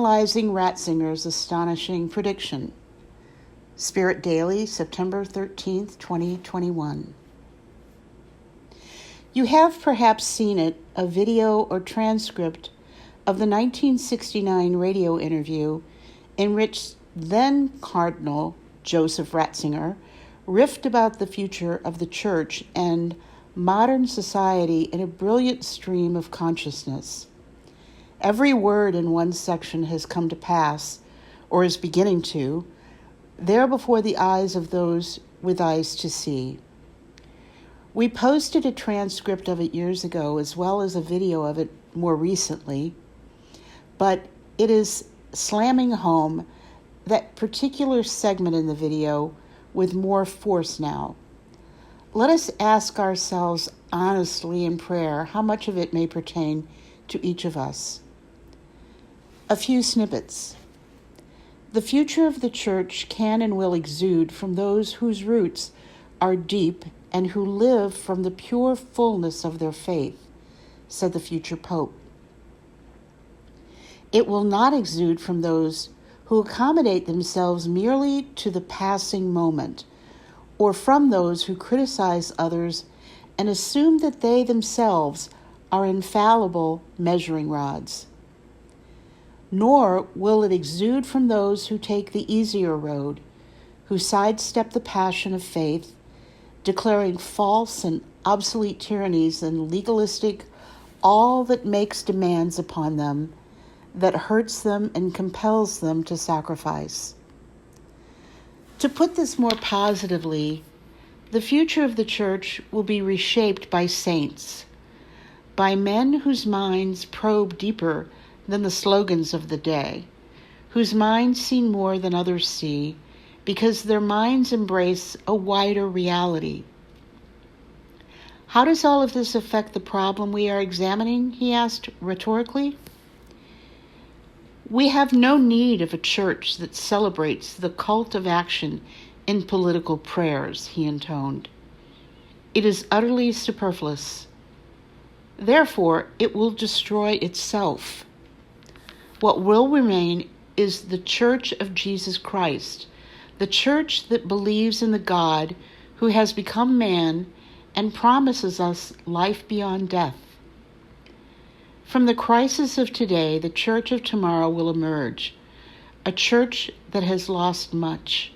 analyzing Ratzinger's astonishing prediction. Spirit Daily, September 13th, 2021. You have perhaps seen it, a video or transcript of the 1969 radio interview in which then-Cardinal Josef Ratzinger riffed about the future of the church and modern society in a brilliant stream of consciousness. Every word in one section has come to pass, or is beginning to, there before the eyes of those with eyes to see. We posted a transcript of it years ago, as well as a video of it more recently, but it is slamming home that particular segment in the video with more force now. Let us ask ourselves honestly in prayer how much of it may pertain to each of us. A few snippets. The future of the church can and will exude from those whose roots are deep and who live from the pure fullness of their faith, said the future Pope. It will not exude from those who accommodate themselves merely to the passing moment, or from those who criticize others and assume that they themselves are infallible measuring rods. Nor will it exude from those who take the easier road, who sidestep the passion of faith, declaring false and obsolete tyrannies and legalistic all that makes demands upon them, that hurts them and compels them to sacrifice. To put this more positively, the future of the church will be reshaped by saints, by men whose minds probe deeper than the slogans of the day, whose minds see more than others see, because their minds embrace a wider reality. How does all of this affect the problem we are examining, he asked rhetorically. We have no need of a church that celebrates the cult of action in political prayers, he intoned. It is utterly superfluous. Therefore, it will destroy itself. What will remain is the Church of Jesus Christ, the church that believes in the God who has become man and promises us life beyond death. From the crisis of today, the church of tomorrow will emerge, a church that has lost much.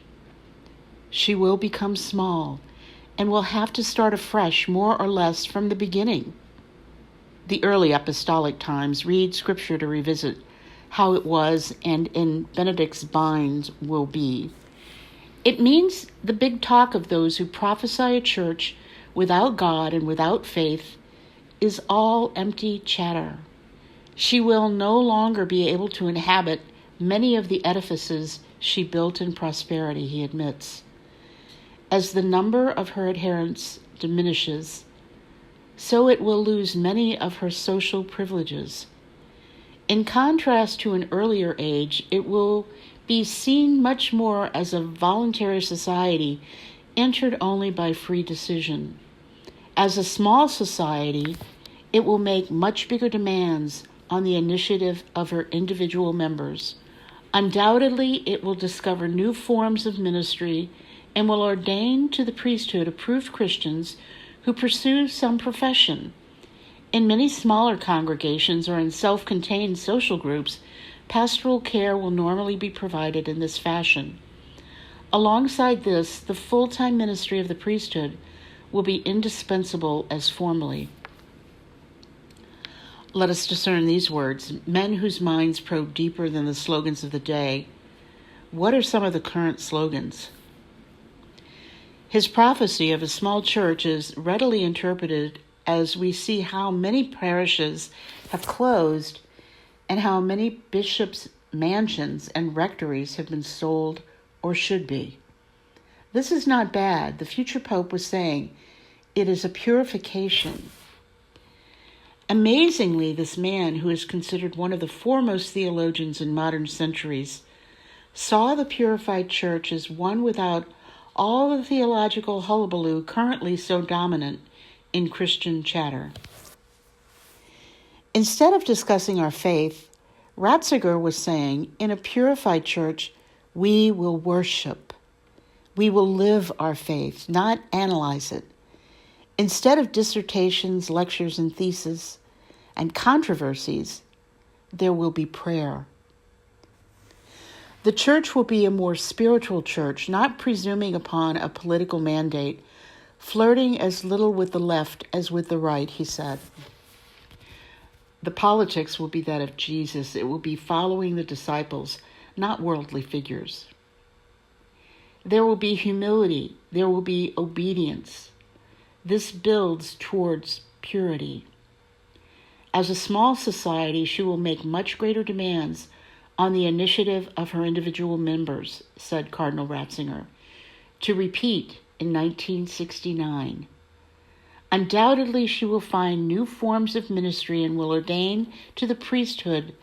She will become small and will have to start afresh, more or less, from the beginning. The early apostolic times read Scripture to revisit how it was and in Benedict's binds will be. It means the big talk of those who prophesy a church without God and without faith is all empty chatter. She will no longer be able to inhabit many of the edifices she built in prosperity, he admits. As the number of her adherents diminishes, so it will lose many of her social privileges. In contrast to an earlier age, it will be seen much more as a voluntary society entered only by free decision. As a small society, it will make much bigger demands on the initiative of her individual members. Undoubtedly, it will discover new forms of ministry and will ordain to the priesthood approved Christians who pursue some profession. In many smaller congregations or in self-contained social groups, pastoral care will normally be provided in this fashion. Alongside this, the full-time ministry of the priesthood will be indispensable as formerly. Let us discern these words, men whose minds probe deeper than the slogans of the day. What are some of the current slogans? His prophecy of a small church is readily interpreted as we see how many parishes have closed and how many bishops' mansions and rectories have been sold or should be. This is not bad. The future Pope was saying it is a purification. Amazingly, this man, who is considered one of the foremost theologians in modern centuries, saw the purified church as one without all the theological hullabaloo currently so dominant in Christian chatter. Instead of discussing our faith, Ratzinger was saying, in a purified church, we will worship. We will live our faith, not analyze it. Instead of dissertations, lectures, and theses, and controversies, there will be prayer. The church will be a more spiritual church, not presuming upon a political mandate, flirting as little with the left as with the right, he said. The politics will be that of Jesus. It will be following the disciples, not worldly figures. There will be humility. There will be obedience. This builds towards purity. As a small society, she will make much greater demands on the initiative of her individual members, said Cardinal Ratzinger. To repeat, in 1969, undoubtedly she will find new forms of ministry and will ordain to the priesthood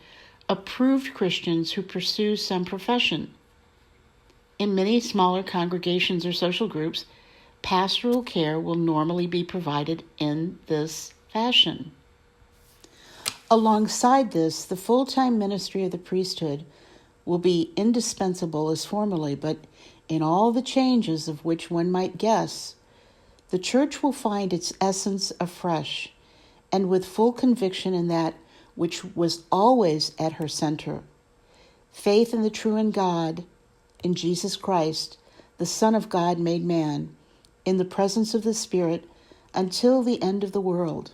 approved Christians who pursue some profession. In many smaller congregations or social groups, pastoral care will normally be provided in this fashion. Alongside this, the full-time ministry of the priesthood will be indispensable as formerly, but in all the changes of which one might guess, the church will find its essence afresh and with full conviction in that which was always at her center, faith in the true and God, in Jesus Christ, the Son of God made man, in the presence of the Spirit, until the end of the world.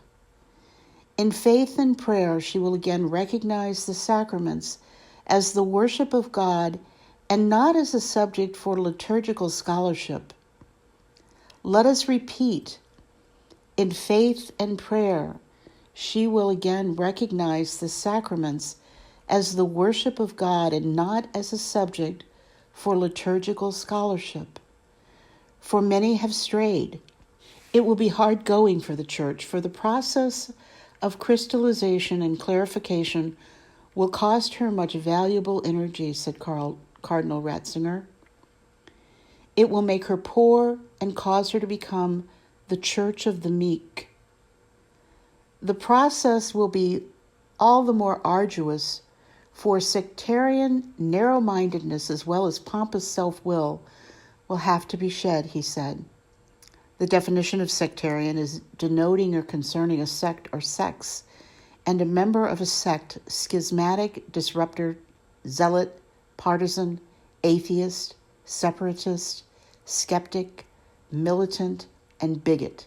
In faith and prayer, she will again recognize the sacraments as the worship of God and not as a subject for liturgical scholarship. Let us repeat, in faith and prayer, she will again recognize the sacraments as the worship of God and not as a subject for liturgical scholarship. For many have strayed. It will be hard going for the church, for the process of crystallization and clarification will cost her much valuable energy, said Cardinal Ratzinger. It will make her poor and cause her to become the church of the meek. The process will be all the more arduous, for sectarian narrow-mindedness as well as pompous self-will will have to be shed, he said. The definition of sectarian is denoting or concerning a sect or sects, and a member of a sect, schismatic, disruptor, zealot, partisan, atheist, separatist, skeptic, militant, and bigot,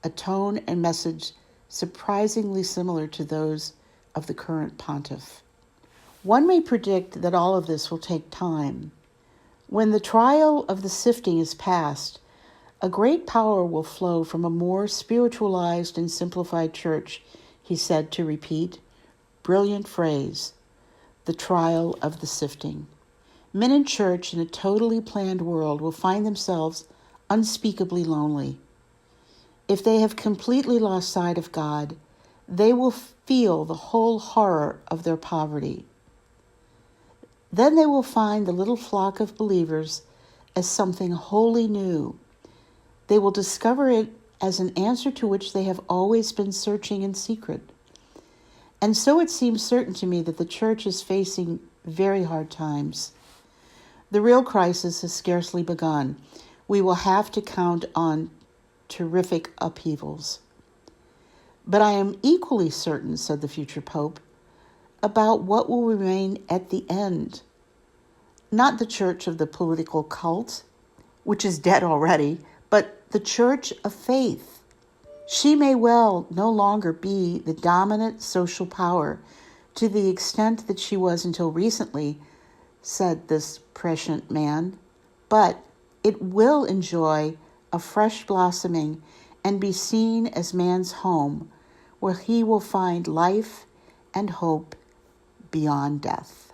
a tone and message surprisingly similar to those of the current pontiff. One may predict that all of this will take time. When the trial of the sifting is past, a great power will flow from a more spiritualized and simplified church, he said, to repeat, brilliant phrase, the trial of the sifting. Men in church in a totally planned world will find themselves unspeakably lonely. If they have completely lost sight of God, they will feel the whole horror of their poverty. Then they will find the little flock of believers as something wholly new. They will discover it as an answer to which they have always been searching in secret. And so it seems certain to me that the church is facing very hard times. The real crisis has scarcely begun. We will have to count on terrific upheavals. But I am equally certain, said the future Pope, about what will remain at the end. Not the church of the political cult, which is dead already, but the church of faith. She may well no longer be the dominant social power to the extent that she was until recently, said this prescient man, but it will enjoy a fresh blossoming and be seen as man's home, where he will find life and hope beyond death.